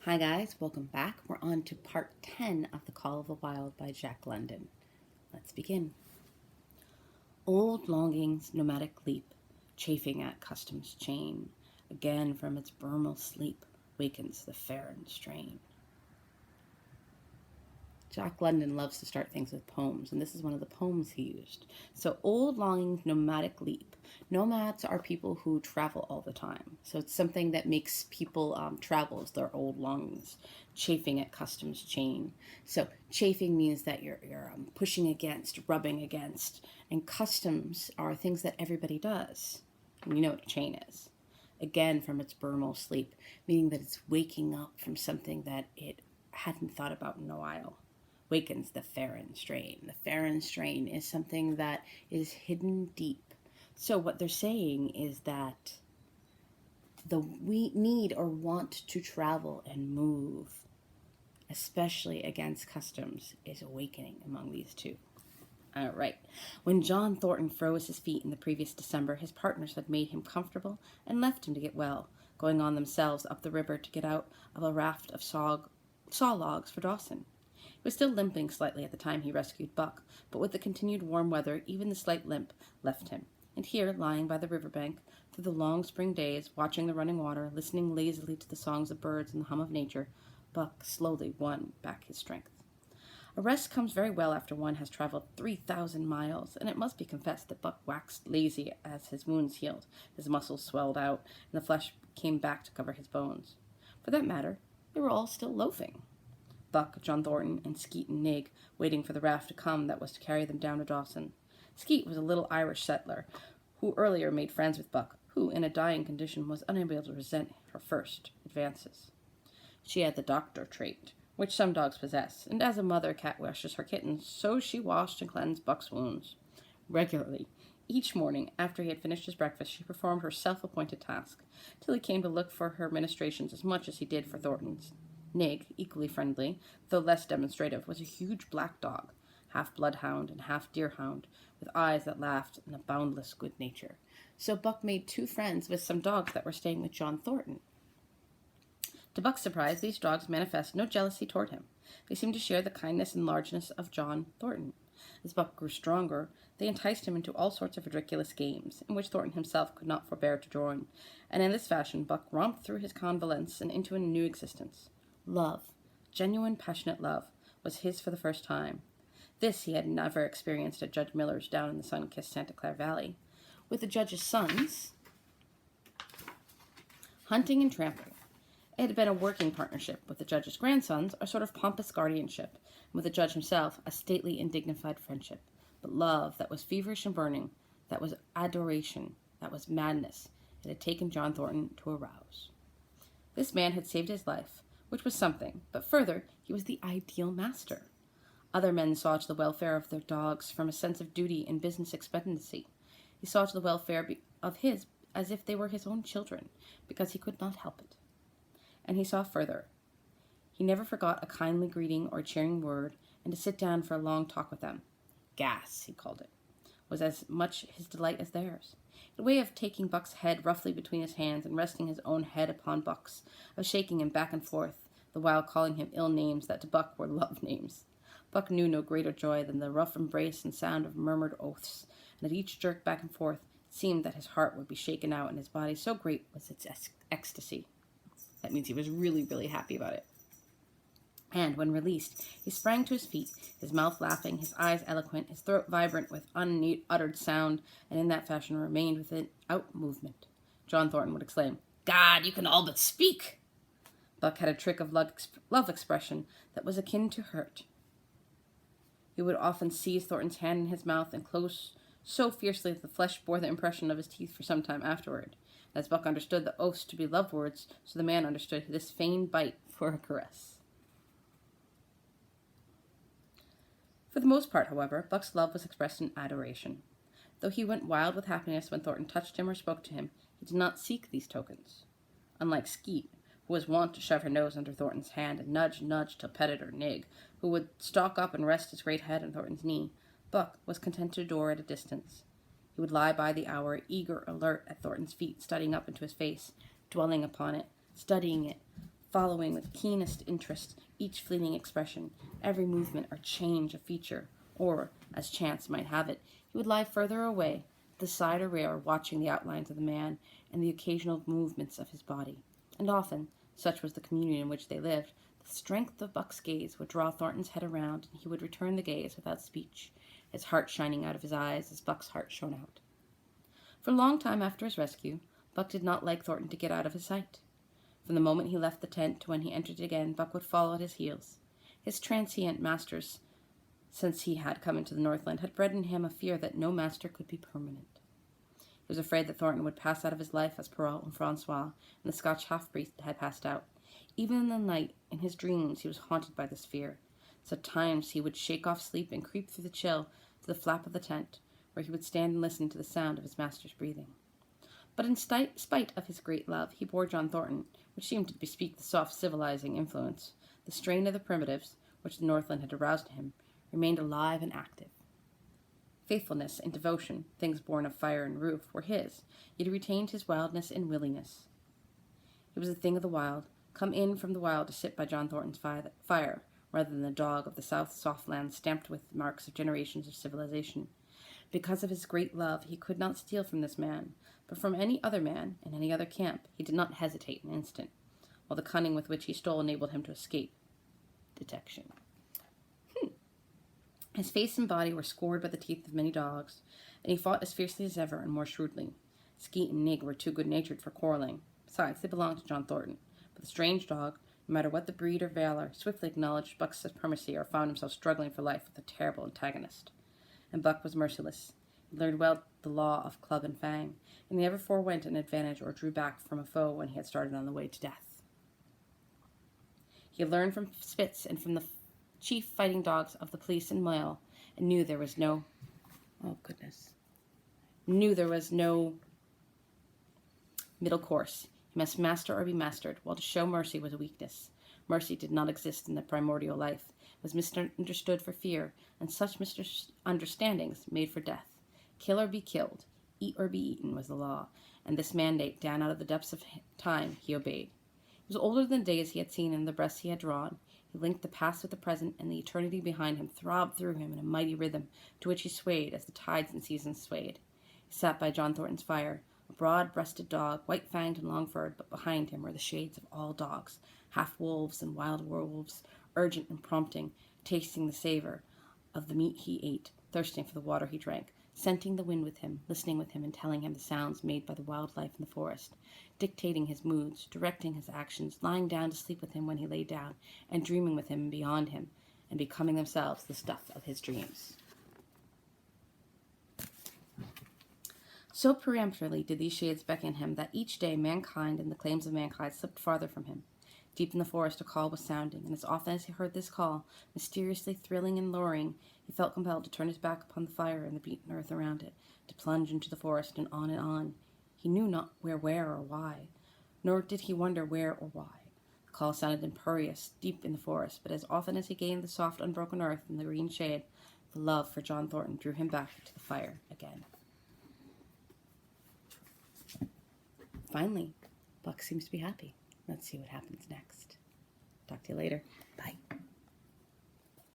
Hi guys, welcome back. We're on to part 10 of The Call of the Wild by Jack London. Let's begin. Old longings, nomadic leap, chafing at custom's chain, again from its bramble sleep wakens the Farron strain. Jack London loves to start things with poems, and this is one of the poems he used. So, old longings, nomadic leap. Nomads are people who travel all the time. So, it's something that makes people travel is their old longings. Chafing at customs chain. So, chafing means that you're pushing against, rubbing against, and customs are things that everybody does. And you know what a chain is. Again, from its bramble sleep, meaning that it's waking up from something that it hadn't thought about in a while. Wakens the Farron strain. The Farron strain is something that is hidden deep. So what they're saying is that we need or want to travel and move, especially against customs, is awakening among these two. All right. When John Thornton froze his feet in the previous December, his partners had made him comfortable and left him to get well, going on themselves up the river to get out of a raft of saw logs for Dawson. He was still limping slightly at the time he rescued Buck, but with the continued warm weather, even the slight limp left him. And here, lying by the riverbank, through the long spring days, watching the running water, listening lazily to the songs of birds and the hum of nature, Buck slowly won back his strength. A rest comes very well after one has traveled 3,000 miles, and it must be confessed that Buck waxed lazy as his wounds healed, his muscles swelled out, and the flesh came back to cover his bones. For that matter, they were all still loafing. Buck, John Thornton, and Skeet and Nig, waiting for the raft to come that was to carry them down to Dawson. Skeet was a little Irish settler, who earlier made friends with Buck, who, in a dying condition, was unable to resent her first advances. She had the doctor trait, which some dogs possess, and as a mother cat washes her kittens, so she washed and cleansed Buck's wounds. Regularly, each morning, after he had finished his breakfast, she performed her self-appointed task, till he came to look for her ministrations as much as he did for Thornton's. Nig, equally friendly, though less demonstrative, was a huge black dog, half bloodhound and half deerhound, with eyes that laughed and a boundless good nature. So Buck made two friends with some dogs that were staying with John Thornton. To Buck's surprise, these dogs manifested no jealousy toward him. They seemed to share the kindness and largeness of John Thornton. As Buck grew stronger, they enticed him into all sorts of ridiculous games, in which Thornton himself could not forbear to join, and in this fashion Buck romped through his convalescence and into a new existence. Love, genuine, passionate love, was his for the first time. This he had never experienced at Judge Miller's down in the sun-kissed Santa Clara Valley. With the judge's sons, hunting and tramping. It had been a working partnership, with the judge's grandsons a sort of pompous guardianship, and with the judge himself a stately and dignified friendship. But love that was feverish and burning, that was adoration, that was madness, it had taken John Thornton to arouse. This man had saved his life, which was something, but further, he was the ideal master. Other men saw to the welfare of their dogs from a sense of duty and business expectancy. He saw to the welfare of his as if they were his own children, because he could not help it. And he saw further. He never forgot a kindly greeting or a cheering word, and to sit down for a long talk with them. Gas, he called it, was as much his delight as theirs. A way of taking Buck's head roughly between his hands and resting his own head upon Buck's, of shaking him back and forth, the while calling him ill names that to Buck were love names. Buck knew no greater joy than the rough embrace and sound of murmured oaths, and at each jerk back and forth it seemed that his heart would be shaken out and his body so great was its ecstasy. That means he was really, really happy about it. And when released, he sprang to his feet, his mouth laughing, his eyes eloquent, his throat vibrant with unuttered sound, and in that fashion remained without movement. John Thornton would exclaim, "God, you can all but speak!" Buck had a trick of love expression that was akin to hurt. He would often seize Thornton's hand in his mouth and close so fiercely that the flesh bore the impression of his teeth for some time afterward. As Buck understood the oaths to be love words, so the man understood this feigned bite for a caress. For the most part, however, Buck's love was expressed in adoration. Though he went wild with happiness when Thornton touched him or spoke to him, he did not seek these tokens. Unlike Skeet, who was wont to shove her nose under Thornton's hand and nudge till petted or Nig, who would stalk up and rest his great head on Thornton's knee, Buck was content to adore at a distance. He would lie by the hour, eager, alert, at Thornton's feet, studying up into his face, dwelling upon it, studying it, following with keenest interest each fleeting expression, every movement or change of feature, or, as chance might have it, he would lie further away, at the side or rear, watching the outlines of the man and the occasional movements of his body. And often, such was the communion in which they lived, the strength of Buck's gaze would draw Thornton's head around, and he would return the gaze without speech, his heart shining out of his eyes as Buck's heart shone out. For a long time after his rescue, Buck did not like Thornton to get out of his sight. From the moment he left the tent to when he entered it again, Buck would follow at his heels. His transient masters, since he had come into the Northland, had bred in him a fear that no master could be permanent. He was afraid that Thornton would pass out of his life as Perrault and Francois and the Scotch half-breed had passed out. Even in the night, in his dreams, he was haunted by this fear. So at times he would shake off sleep and creep through the chill to the flap of the tent, where he would stand and listen to the sound of his master's breathing. But in spite of his great love, he bore John Thornton, which seemed to bespeak the soft civilizing influence, the strain of the primitives, which the Northland had aroused in him, remained alive and active. Faithfulness and devotion, things born of fire and roof, were his, yet he retained his wildness and willingness. He was a thing of the wild, come in from the wild to sit by John Thornton's fire, rather than the dog of the South soft land stamped with the marks of generations of civilization. Because of his great love, he could not steal from this man, but from any other man in any other camp he did not hesitate an instant, while the cunning with which he stole enabled him to escape detection. His face and body were scored by the teeth of many dogs, and he fought as fiercely as ever and more shrewdly. Skeet and Nig were too good-natured for quarreling. Besides, they belonged to John Thornton. But the strange dog, no matter what the breed or valor, swiftly acknowledged Buck's supremacy or found himself struggling for life with a terrible antagonist. And Buck was merciless. He learned well the law of club and fang, and he never forewent an advantage or drew back from a foe when he had started on the way to death. He had learned from Spitz and from the chief fighting dogs of the police and mail, and knew there was no middle course. He must master or be mastered, while to show mercy was a weakness. Mercy did not exist in the primordial life, was misunderstood for fear, and such misunderstandings made for death. Kill or be killed, eat or be eaten was the law, and this mandate, down out of the depths of time, he obeyed. He was older than the days he had seen and the breaths he had drawn. He linked the past with the present, and the eternity behind him throbbed through him in a mighty rhythm to which he swayed as the tides and seasons swayed. He sat by John Thornton's fire, a broad-breasted dog, white-fanged and long-furred, but behind him were the shades of all dogs, half-wolves and wild werewolves, urgent and prompting, tasting the savor of the meat he ate, thirsting for the water he drank, scenting the wind with him, listening with him, and telling him the sounds made by the wild life in the forest, dictating his moods, directing his actions, lying down to sleep with him when he lay down, and dreaming with him and beyond him, and becoming themselves the stuff of his dreams. So peremptorily did these shades beckon him that each day mankind and the claims of mankind slipped farther from him. Deep in the forest a call was sounding, and as often as he heard this call, mysteriously thrilling and luring, he felt compelled to turn his back upon the fire and the beaten earth around it, to plunge into the forest and on and on. He knew not where or why, nor did he wonder where or why. The call sounded imperious, deep in the forest, but as often as he gained the soft, unbroken earth and the green shade, the love for John Thornton drew him back to the fire again. Finally, Buck seems to be happy. Let's see what happens next. Talk to you later. Bye.